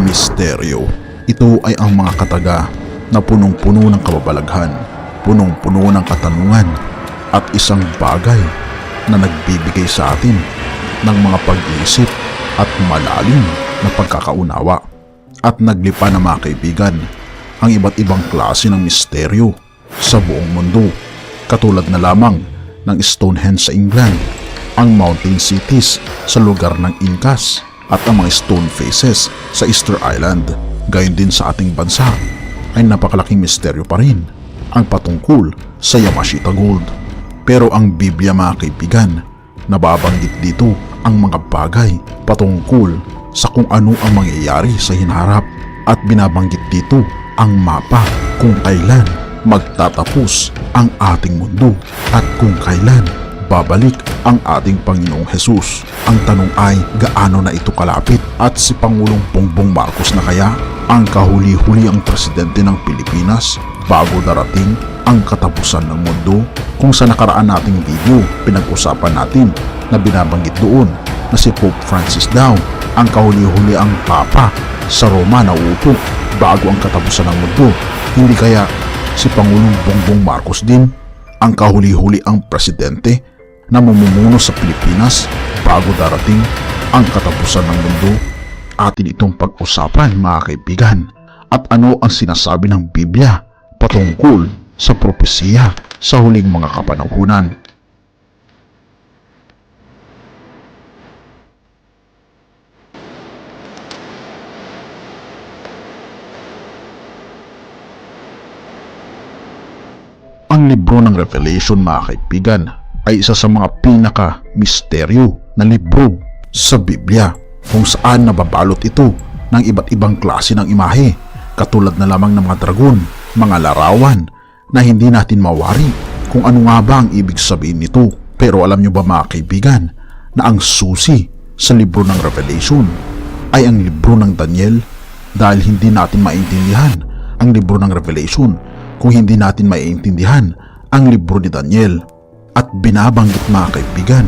Misteryo. Ito ay ang mga kataga na punong-puno ng kababalaghan, punong-puno ng katanungan at isang bagay na nagbibigay sa atin ng mga pag-iisip at malalim na pagkakaunawa. At naglipa na mga kaibigan ang iba't ibang klase ng misteryo sa buong mundo, katulad na lamang ng Stonehenge sa England, ang mountain cities sa lugar ng Incas at ang mga stone faces sa Easter Island. Gayon din sa ating bansa ay napakalaking misteryo pa rin ang patungkol sa Yamashita Gold. Pero ang Biblia mga kaibigan, nababanggit dito ang mga bagay patungkol sa kung ano ang mangyayari sa hinaharap, at binabanggit dito ang mapa kung kailan magtatapos ang ating mundo at kung kailan babalik ang ating Panginoong Hesus. Ang tanong ay, gaano na ito kalapit? At si Pangulong Bongbong Marcos na kaya ang kahuli-huli ang presidente ng Pilipinas bago darating ang katapusan ng mundo? Kung sa nakaraan nating video, pinag-usapan natin na binabanggit doon na si Pope Francis daw ang kahuli-huli ang Papa sa Roma na uupo bago ang katapusan ng mundo. Hindi kaya si Pangulong Bongbong Marcos din ang kahuli-huli ang presidente na mamumuno sa Pilipinas bago darating ang katapusan ng mundo? Atin itong pag-usapan mga kaibigan. At ano ang sinasabi ng Biblia patungkol sa propesiya sa huling mga kapanahunan? Ang libro ng Revelation mga kaibigan ay isa sa mga pinaka-misteryo na libro sa Biblia, kung saan nababalot ito ng iba't ibang klase ng imahe, katulad na lamang ng mga dragon, mga larawan na hindi natin mawari kung ano nga ba ang ibig sabihin nito. Pero alam nyo ba mga kaibigan na ang susi sa libro ng Revelation ay ang libro ng Daniel? Dahil hindi natin maintindihan ang libro ng Revelation kung hindi natin maiintindihan ang libro ni Daniel. At binabanggit mga kaibigan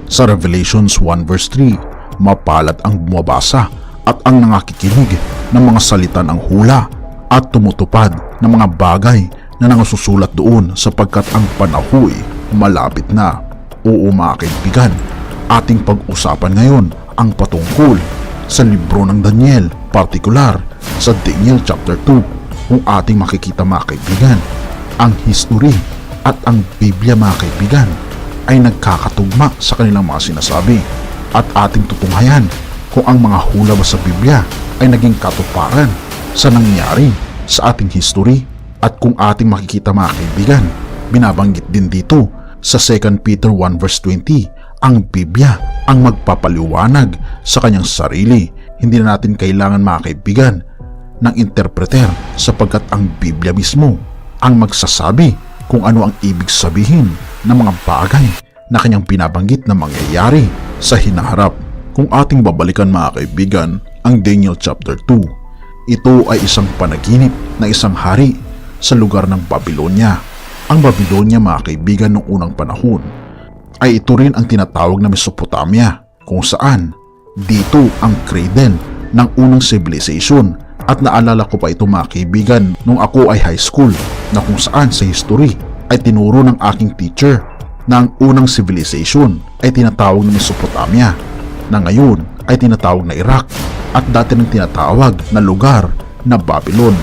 sa Revelations 1 verse 3, mapalad ang bumabasa at ang nangakikinig ng mga salita ng hula at tumutupad ng mga bagay na nangasusulat doon, sapagkat ang panahoy malapit na. Oo mga kaibigan, ating pag-usapan ngayon ang patungkol sa libro ng Daniel, partikular sa Daniel chapter 2, kung ating makikita mga kaibigan, ang history at ang Biblia mga kaibigan ay nagkakatugma sa kanilang mga sinasabi, at ating tutunghayan kung ang mga hula ba sa Biblia ay naging katuparan sa nangyari sa ating history. At kung ating makikita mga kaibigan, binabanggit din dito sa 2 Peter 1 verse 20, ang Biblia ang magpapaliwanag sa kanyang sarili. Hindi na natin kailangan mga kaibigan ng interpreter, sapagkat ang Biblia mismo ang magsasabi kung ano ang ibig sabihin ng mga bagay na kanyang binabanggit na mangyayari sa hinaharap. Kung ating babalikan mga kaibigan ang Daniel chapter 2, ito ay isang panaginip na isang hari sa lugar ng Babylonia. Ang Babylonia mga kaibigan noong unang panahon ay ito rin ang tinatawag na Mesopotamia, kung saan dito ang cradle ng unang civilization. At naalala ko pa ito mga kaibigan nung ako ay high school, na kung saan sa history ay tinuro ng aking teacher na ang unang civilization ay tinatawag na Mesopotamia, na ngayon ay tinatawag na Iraq, at dati nang tinatawag na lugar na Babylon.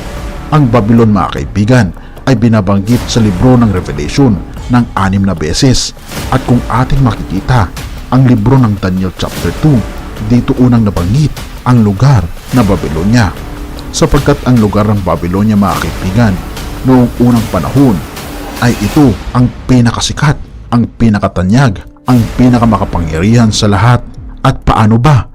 Ang Babylon mga kaibigan ay binabanggit sa libro ng Revelation ng 6 na beses, at kung ating makikita ang libro ng Daniel chapter 2, dito unang nabanggit ang lugar na Babylonia, sapagkat ang lugar ng Babylonia mga kaibigan noong unang panahon ay ito ang pinakasikat, ang pinakatanyag, ang pinakamakapangyarihan sa lahat. At paano ba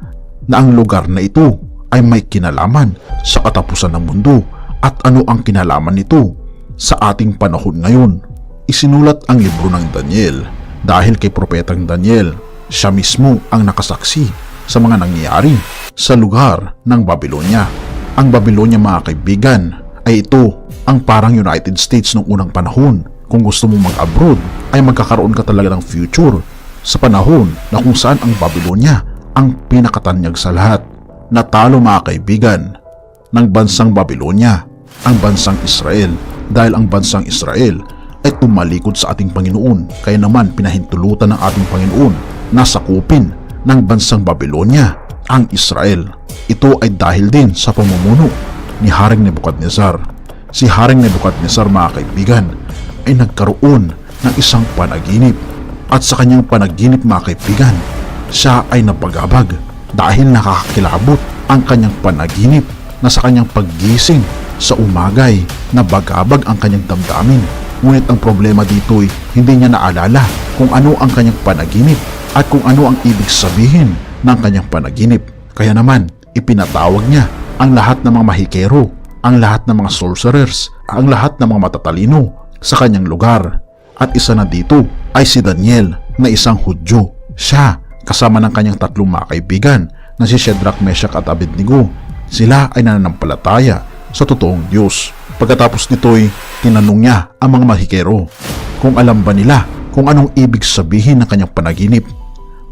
na ang lugar na ito ay may kinalaman sa katapusan ng mundo, at ano ang kinalaman nito sa ating panahon ngayon? Isinulat ang libro ng Daniel dahil kay propetang Daniel. Siya mismo ang nakasaksi sa mga nangyayari sa lugar ng Babylonia. Ang Babylonia mga kaibigan ay ito ang parang United States noong unang panahon. Kung gusto mong mag-abroad ay magkakaroon ka talaga ng future sa panahon na kung saan ang Babylonia ang pinakatanyag sa lahat. natalo mga kaibigan ng bansang Babylonia, ang bansang Israel, dahil ang bansang Israel ay tumalikod sa ating Panginoon, kaya naman pinahintulutan ng ating Panginoon na sakupin ng bansang Babylonia ang Israel. Ito ay dahil din sa pamumuno ni Haring Nebukadnezar. Si Haring Nebukadnezar mga kaibigan ay nagkaroon ng isang panaginip, at sa kanyang panaginip mga kaibigan, siya ay napagabag dahil nakakakilabot ang kanyang panaginip na sa kanyang paggising sa umagay nabagabag ang kanyang damdamin. Ngunit ang problema dito ay hindi niya naalala kung ano ang kanyang panaginip at kung ano ang ibig sabihin ng kanyang panaginip. Kaya naman ipinatawag niya ang lahat ng mga mahikero, ang lahat ng mga sorcerers, ang lahat ng mga matatalino sa kanyang lugar. At isa na dito ay si Daniel na isang Hudyo. Siya kasama ng kanyang tatlong mga kaibigan na si Shadrach, Meshach at Abednego. Sila ay nananampalataya sa totoong Diyos. Pagkatapos nito'y tinanong niya ang mga mahikero kung alam ba nila kung anong ibig sabihin ng kanyang panaginip.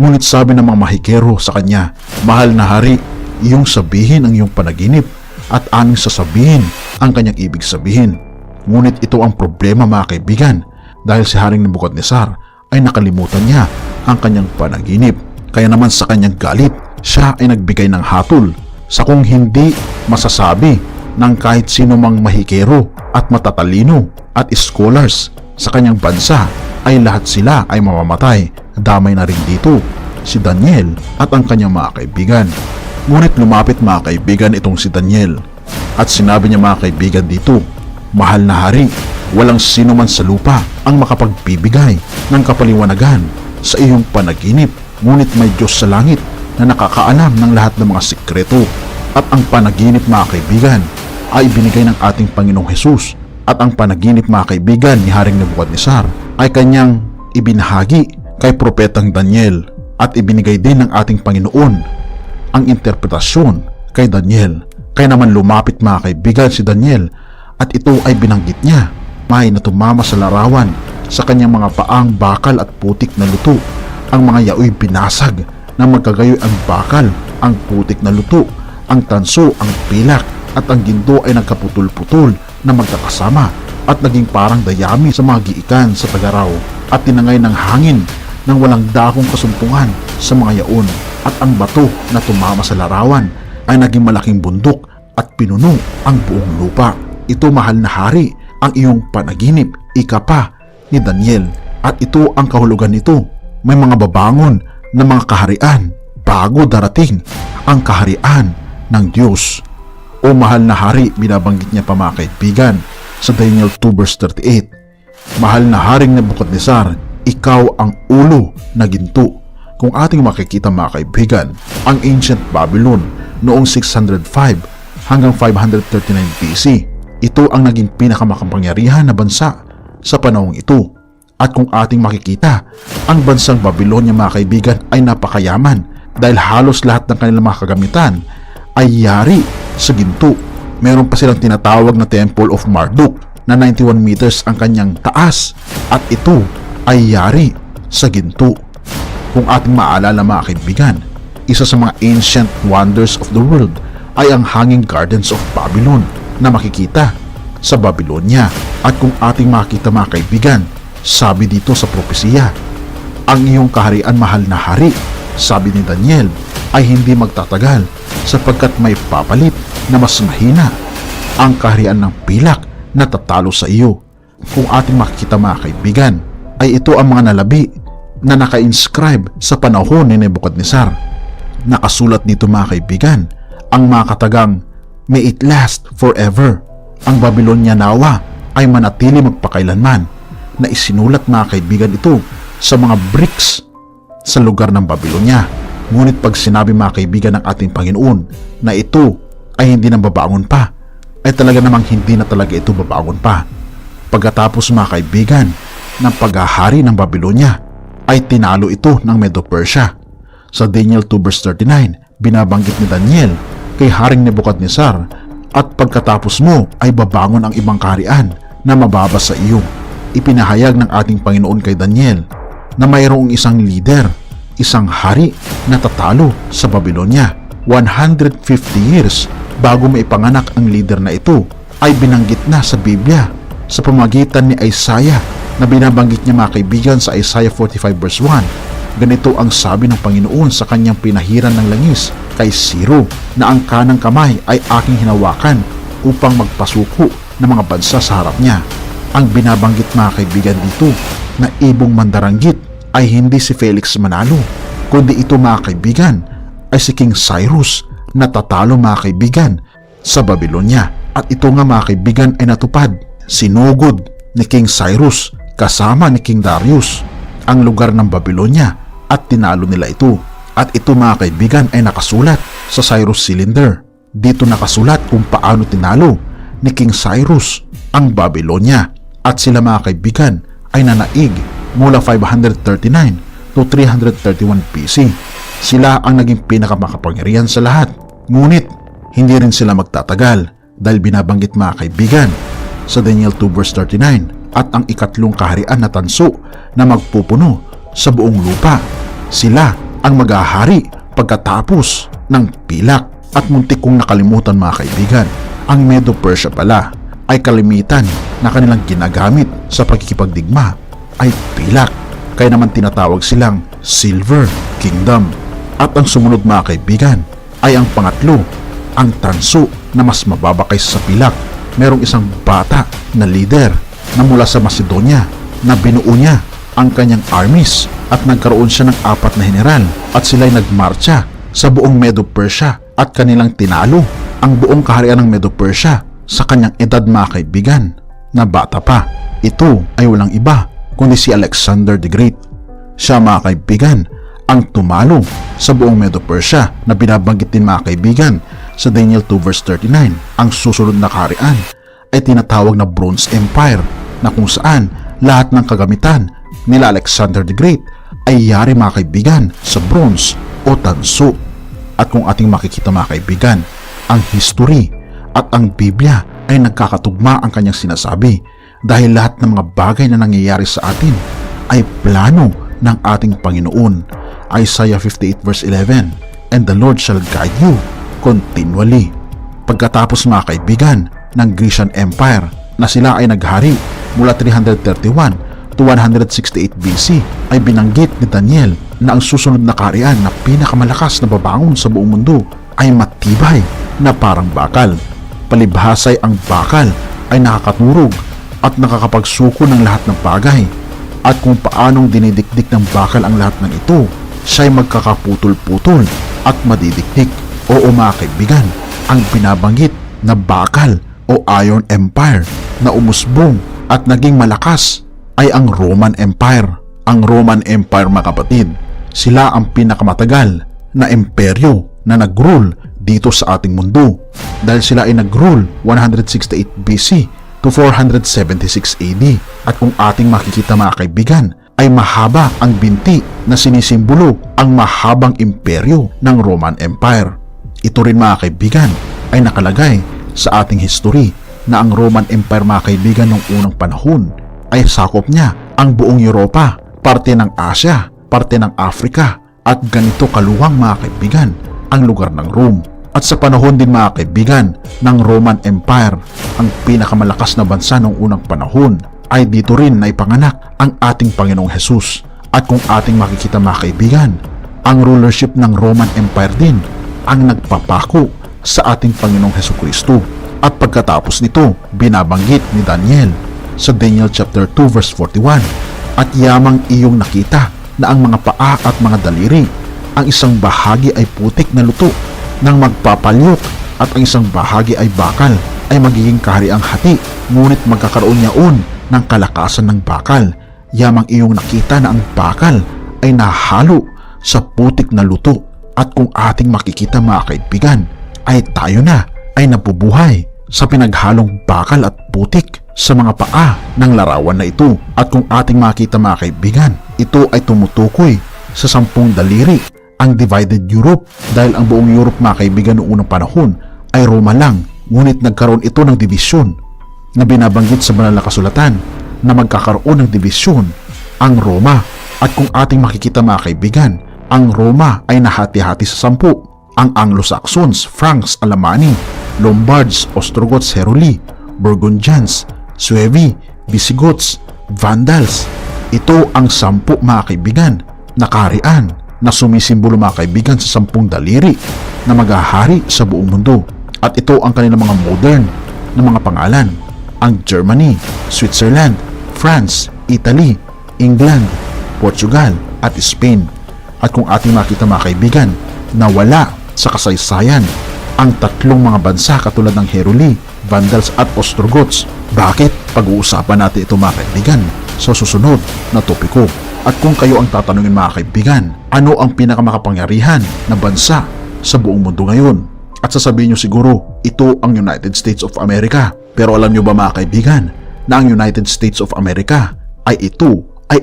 Ngunit sabi ng mga mahikero sa kanya, "Mahal na hari, iyong sabihin ang iyong panaginip at aming sasabihin ang kanyang ibig sabihin." Ngunit ito ang problema mga kaibigan, dahil si Haring Nebukadnezar ay nakalimutan niya ang kanyang panaginip. Kaya naman sa kanyang galit, siya ay nagbigay ng hatol sa kung hindi masasabi ng kahit sino mang mahikero at matatalino at scholars sa kanyang bansa, ay lahat sila ay mamamatay. Damay na rin dito si Daniel at ang kanyang mga kaibigan. Ngunit lumapit mga kaibigan itong si Daniel at sinabi niya mga kaibigan dito, "Mahal na hari, walang sino man sa lupa ang makapagbibigay ng kapaliwanagan sa iyong panaginip, ngunit may Diyos sa langit na nakakaalam ng lahat ng mga sikreto." At ang panaginip mga kaibigan ay ibinigay ng ating Panginoong Hesus, at ang panaginip mga kaibigan ni Haring Nebukadnezar ay kanyang ibinahagi kay Propetang Daniel, at ibinigay din ng ating Panginoon ang interpretasyon kay Daniel. Kaya naman lumapit mga kaibigan si Daniel, at ito ay binanggit niya. May natumama sa larawan sa kanyang mga paang bakal at putik na luto. Ang mga yaoy binasag na magkagayoy ang bakal, ang putik na luto, ang tanso, ang pilak at ang ginto ay nagkaputol-putol na magkakasama at naging parang dayami sa mga giikan sa tagaraw, at tinangay ng hangin nang walang dakong kasumpungan sa mga yaon, at ang bato na tumama sa larawan ay naging malaking bundok at pinuno ang buong lupa. Ito mahal na hari ang iyong panaginip, ika pa ni Daniel, at ito ang kahulugan nito. May mga babangon na mga kaharian bago darating ang kaharian ng Diyos. O mahal na hari, binabanggit niya pa mga kaibigan sa Daniel 2 verse 38, "Mahal na Haring Nebukadnezar, ikaw ang ulo na ginto." Kung ating makikita mga kaibigan, ang ancient Babylon noong 605 hanggang 539 BC, ito ang naging pinakamakapangyarihan na bansa sa panahong ito. At kung ating makikita, ang bansang Babylonia mga kaibigan ay napakayaman, dahil halos lahat ng kanilang mga kagamitan ay yari sa ginto. Meron pa silang tinatawag na Temple of Marduk na 91 meters ang kanyang taas, at ito ay yari sa ginto. Kung ating maalala mga kaibigan, isa sa mga ancient wonders of the world ay ang Hanging Gardens of Babylon na makikita sa Babylonia. At kung ating makita mga kaibigan, sabi dito sa propesiya, "Ang iyong kaharian mahal na hari," sabi ni Daniel, "ay hindi magtatagal, sapagkat may papalit na mas mahina, ang kaharian ng pilak na tatalo sa iyo." Kung ating makikita mga kaibigan, ay ito ang mga nalabi na naka-inscribe sa panahon ni Nebukadnezar. Nakasulat dito mga kaibigan ang mga katagang, "May it last forever." Ang Babylonia nawa ay manatili magpakailanman, na isinulat mga kaibigan ito sa mga bricks sa lugar ng Babylonia. Ngunit pag sinabi mga kaibigan ng ating Panginoon na ito ay hindi na babangon pa, ay talaga namang hindi na talaga ito babangon pa. Pagkatapos mga kaibigan ng paghahari ng Babylonia, ay tinalo ito ng Medo-Persia. Sa Daniel 2 verse 39, binabanggit ni Daniel kay Haring Nebukadnezar, "At pagkatapos mo ay babangon ang ibang kaharian na mababa sa iyo." Ipinahayag ng ating Panginoon kay Daniel na mayroong isang leader, isang hari na tatalo sa Babylonia. 150 years bago maipanganak ang leader na ito ay binanggit na sa Biblia sa pamamagitan ni Isaiah na binabanggit niya mga kaibigan sa Isaiah 45 verse 1. Ganito ang sabi ng Panginoon sa kanyang pinahiran ng langis kay Ciro na ang kanang kamay ay aking hinawakan upang magpasuko ng mga bansa sa harap niya. Ang binabanggit mga kaibigan dito na ibong mandaranggit ay hindi si Felix Manalo, kundi ito mga kaibigan ay si King Cyrus na tatalo mga kaibigan sa Babylonia. At ito nga mga kaibigan ay natupad. Sinugod ni King Cyrus kasama ni King Darius ang lugar ng Babylonia at tinalo nila ito. At ito mga kaibigan ay nakasulat sa Cyrus Cylinder. Dito nakasulat kung paano tinalo ni King Cyrus ang Babylonia. At sila mga kaibigan ay nanaig mula 539 to 331 BC. Sila ang naging pinakamakapangyarihan sa lahat. Ngunit hindi rin sila magtatagal dahil binabanggit mga kaibigan sa Daniel 2 verse 39 at ang ikatlong kaharian na tanso na magpupuno sa buong lupa. Sila ang maghahari pagkatapos ng pilak. At muntik kong nakalimutan mga kaibigan, ang Medo-Persia pala ay kalimitan na kanilang ginagamit sa pagkikipagdigma ay pilak, kaya naman tinatawag silang Silver Kingdom. At ang sumunod mga kaibigan ay ang pangatlo, ang tanso na mas mababa kaysa sa pilak. Merong isang bata na leader na mula sa Macedonia na binuo niya ang kanyang armies at nagkaroon siya ng 4 na general at sila'y nagmarcha sa buong Medo-Persia at kanilang tinalo ang buong kaharian ng Medo-Persia sa kanyang edad mga kaibigan na bata pa. Ito ay walang iba kundi si Alexander the Great. Siya mga kaibigan ang tumalo sa buong Medo-Persia na binabanggit din mga kaibigan sa Daniel 2 verse 39. Ang susunod na kaharian ay tinatawag na Bronze Empire na kung saan lahat ng kagamitan nila Alexander the Great ay yari mga kaibigan sa bronze o tanso. At kung ating makikita mga kaibigan, ang history at ang Biblia ay nagkakatugma ang kanyang sinasabi dahil lahat ng mga bagay na nangyayari sa atin ay plano ng ating Panginoon. Isaiah 58 verse 11, and the Lord shall guide you continually. Pagkatapos mga kaibigan ng Grecian Empire na sila ay naghari mula 331 to 168 BC ay binanggit ni Daniel na ang susunod na kaharian na pinakamalakas na babangon sa buong mundo ay matibay na parang bakal. Palibhasay ang bakal ay nakakaturog at nakakapagsuko ng lahat ng bagay. At kung paanong dinidikdik ng bakal ang lahat ng ito, siya ay magkakaputol-putol at madidikdik. Oo mga kaibigan, ang binabanggit na bakal o Iron Empire na umusbong at naging malakas ay ang Roman Empire. Ang Roman Empire mga kapatid, sila ang pinakamatagal na imperyo na nag-rule dito sa ating mundo dahil sila ay nag-rule 168 BC to 476 AD. At kung ating makikita mga kaibigan ay mahaba ang binti na sinisimbolo ang mahabang imperyo ng Roman Empire. Ito rin mga kaibigan ay nakalagay sa ating history na ang Roman Empire mga kaibigan noong unang panahon ay sakop niya ang buong Europa, parte ng Asia, parte ng Africa at ganito kaluwang mga kaibigan ang lugar ng Rome. At sa panahon din mga kaibigan ng Roman Empire, ang pinakamalakas na bansa noong unang panahon ay dito rin na ipanganak ang ating Panginoong Jesus. At kung ating makikita mga kaibigan, ang rulership ng Roman Empire din ang nagpapako sa ating Panginoong Hesukristo. At pagkatapos nito, binabanggit ni Daniel sa Daniel chapter 2 verse 41, at yamang iyong nakita na ang mga paa at mga daliri, ang isang bahagi ay putik na luto ng magpapalyok at ang isang bahagi ay bakal, ay magiging kahariang hati, ngunit magkakaroon niyaon ng kalakasan ng bakal. Yamang iyong nakita na ang bakal ay nahalo sa putik na luto. At kung ating makikita mga kaibigan, ay tayo na ay nabubuhay sa pinaghalong bakal at putik sa mga paa ng larawan na ito. At kung ating makita mga kaibigan, ito ay tumutukoy sa 10 daliri, ang divided Europe, dahil ang buong Europe mga kaibigan noong unang panahon ay Roma lang, ngunit nagkaroon ito ng dibisyon na binabanggit sa banal na kasulatan na magkakaroon ng dibisyon ang Roma. At kung ating makikita mga kaibigan, ang Roma ay nahati-hati sa 10. Ang Anglo-Saxons, Franks, Alamani, Lombards, Ostrogoths, Heruli, Burgundians, Suevi, Visigoths, Vandals. Ito ang 10 mga kaibigan na kaharian na sumisimbolo mga kaibigan sa 10 daliri na maghahari sa buong mundo. At ito ang kanilang mga modern na mga pangalan: ang Germany, Switzerland, France, Italy, England, Portugal at Spain. At kung ating makita mga kaibigan na wala sa kasaysayan ang 3 mga bansa katulad ng Heruli, Vandals at Ostrogoths, bakit pag-uusapan natin ito mga kaibigan sa susunod na topiko? At kung kayo ang tatanungin mga kaibigan, ano ang pinakamakapangyarihan na bansa sa buong mundo ngayon? At sasabihin nyo siguro, ito ang United States of America. Pero alam nyo ba mga kaibigan na ang United States of America ay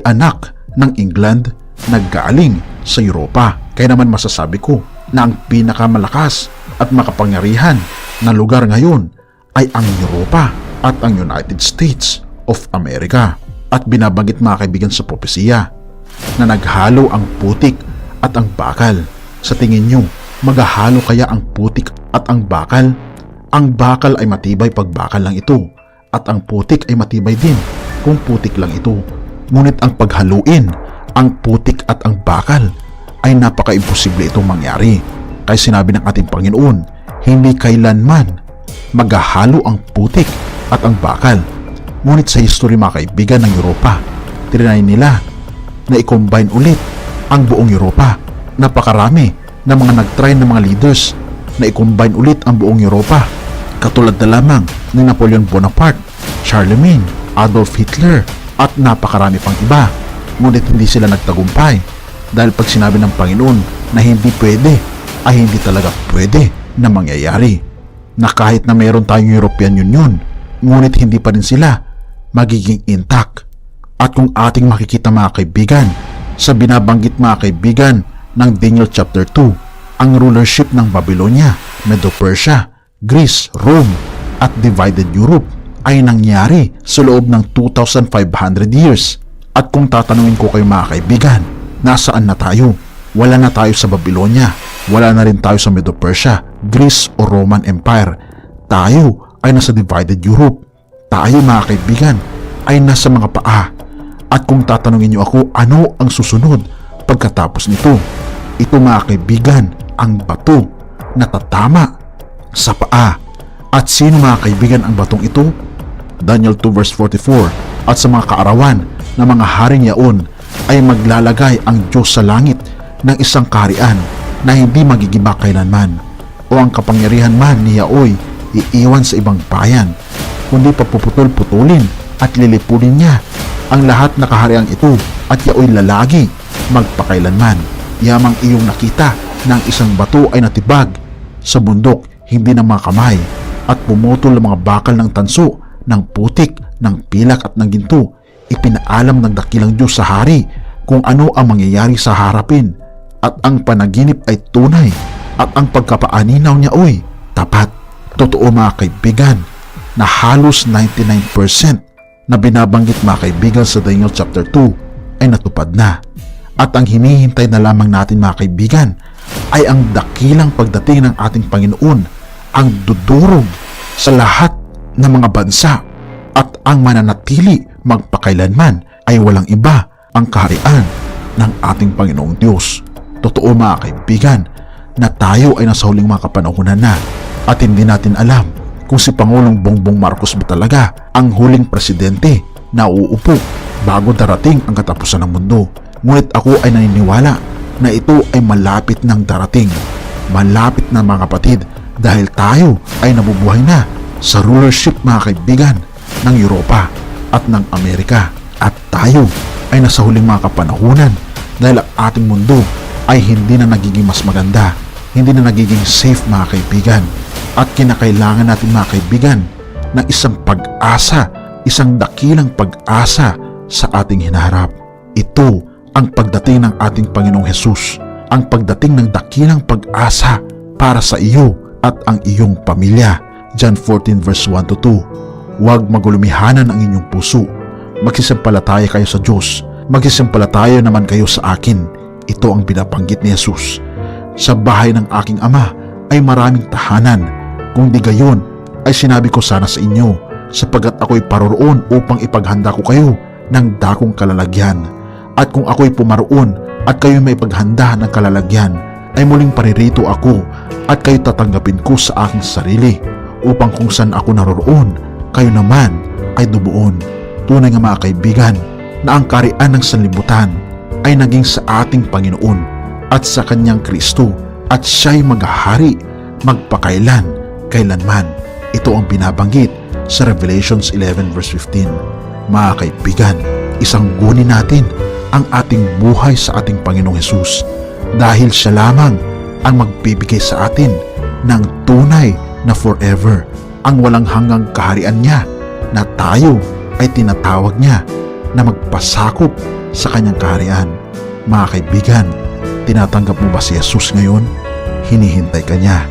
anak ng England na galing sa Europa? Kaya naman masasabi ko na ang pinakamalakas at makapangyarihan na lugar ngayon ay ang Europa at ang United States of America. At binabanggit mga kaibigan sa propesiya na naghalo ang putik at ang bakal. Sa tingin nyo, maghahalo kaya ang putik at ang bakal? Ang bakal ay matibay pag bakal lang ito, at ang putik ay matibay din kung putik lang ito. Ngunit ang paghaluin ang putik at ang bakal ay napaka-imposible itong mangyari. Kaya sinabi ng ating Panginoon, hindi kailanman maghahalo ang putik at ang bakal. Ngunit sa history mga kaibigan ng Europa, trinay nila na i-combine ulit ang buong Europa. Napakarami na mga nag-try ng mga leaders na i-combine ulit ang buong Europa. Katulad na lamang ni Napoleon Bonaparte, Charlemagne, Adolf Hitler at napakarami pang iba. Ngunit hindi sila nagtagumpay dahil pag sinabi ng Panginoon na hindi pwede, ay hindi talaga pwede na mangyayari. Na kahit na meron tayong European Union, ngunit hindi pa rin sila magiging intact. At kung ating makikita mga kaibigan sa binabanggit mga kaibigan ng Daniel chapter 2, ang rulership ng Babylonia, Medo-Persia, Greece, Rome at divided Europe ay nangyari sa loob ng 2,500 years. At kung tatanungin ko kayo mga kaibigan, nasaan na tayo? Wala na tayo sa Babylonia, wala na rin tayo sa Medo-Persia, Greece o Roman Empire. Tayo ay nasa divided Europe. Tayo mga kaibigan ay nasa mga paa. At kung tatanungin niyo ako, ano ang susunod pagkatapos nito? Ito mga kaibigan, ang bato na tatama sa paa. At sino mga kaibigan ang batong ito? Daniel 2 verse 44, at sa mga kaarawan na mga haring yaon ay maglalagay ang Diyos sa langit ng isang kaharian na hindi magigiba kailanman, o ang kapangyarihan man ni Yahweh iiwan sa ibang bayan, kundi papuputol-putulin at lilipunin niya ang lahat na kahariang ito, at Yahweh lalagi magpakailanman. Yamang iyong nakita ng isang bato ay natibag sa bundok, hindi ng mga kamay, at pumutol ang mga bakal ng tanso, ng putik, ng pilak at ng ginto. Ipinaalam ng dakilang Diyos sa hari kung ano ang mangyayari sa harapin, at ang panaginip ay tunay, at ang pagkapaaninaw niya ay tapat. Totoo mga kaibigan na halos 99% na binabanggit mga kaibigan sa Daniel chapter 2 ay natupad na. At ang hinihintay na lamang natin mga kaibigan ay ang dakilang pagdating ng ating Panginoon, ang dudurog sa lahat ng mga bansa, at ang mananatili magpakailanman ay walang iba, ang kaharian ng ating Panginoong Diyos. Totoo mga kaibigan na tayo ay nasa huling mga kapanahunan na, at hindi natin alam kung si Pangulong Bongbong Marcos ba talaga ang huling presidente na uupo bago darating ang katapusan ng mundo. Ngunit ako ay naniniwala na ito ay malapit ng darating. Malapit na mga kapatid, dahil tayo ay nabubuhay na sa rulership mga kaibigan ng Europa at ng Amerika. At tayo ay nasa huling mga kapanahunan dahil ang ating mundo ay hindi na nagiging mas maganda, hindi na nagiging safe mga kaibigan. At kinakailangan natin mga kaibigan ng isang pag-asa, isang dakilang pag-asa sa ating hinaharap. Ito ang pagdating ng ating Panginoong Hesus, ang pagdating ng dakilang pag-asa para sa iyo at ang iyong pamilya. John 14 verse 1 to 2. Huwag magulumihanan ang inyong puso. Magsisampalataya kayo sa Diyos. Magsisampalataya naman kayo sa akin. Ito ang binabanggit ni Jesus. Sa bahay ng aking ama ay maraming tahanan. Kung di gayon ay sinabi ko sana sa inyo, sapagat ako'y paroroon upang ipaghanda ko kayo ng dakong kalalagyan. At kung ako'y pumaroon at kayo may paghanda ng kalalagyan, ay muling paririto ako at kayo tatanggapin ko sa aking sarili, upang kung saan ako naroroon, kayo naman ay dubuon. Tunay nga mga kaibigan, na ang kaharian ng sanlibutan ay naging sa ating Panginoon at sa kanyang Kristo, at siya'y maghahari magpakailan kailanman. Ito ang binabanggit sa Revelations 11 verse 15. Mga kaibigan, isang guni natin ang ating buhay sa ating Panginoong Hesus, dahil siya lamang ang magbibigay sa atin ng tunay na forever, ang walang hanggang kaharian niya, na tayo ay tinatawag niya na magpasakop sa kanyang kaharian. Mga kaibigan, tinatanggap mo ba si Jesus ngayon? Hinihintay ka niya.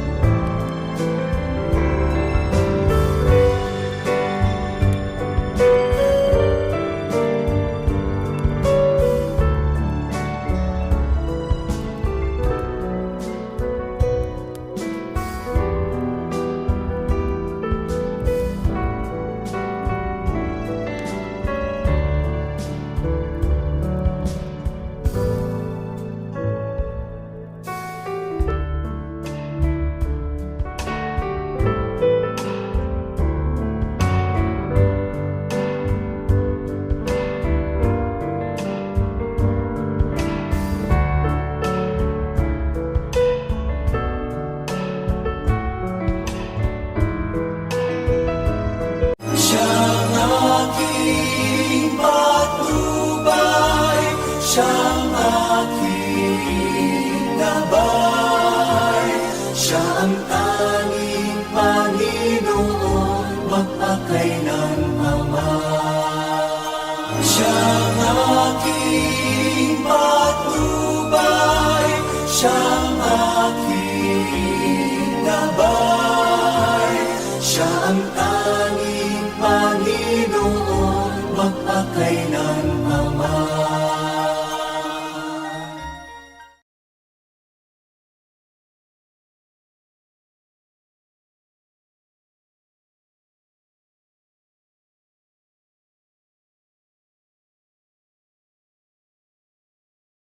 Siyang aking gabay, siya ang tanging Panginoon, magpakay ng Ama. Siyang aking patnubay, siyang aking gabay, siya ang tanging Panginoon, magpakay ng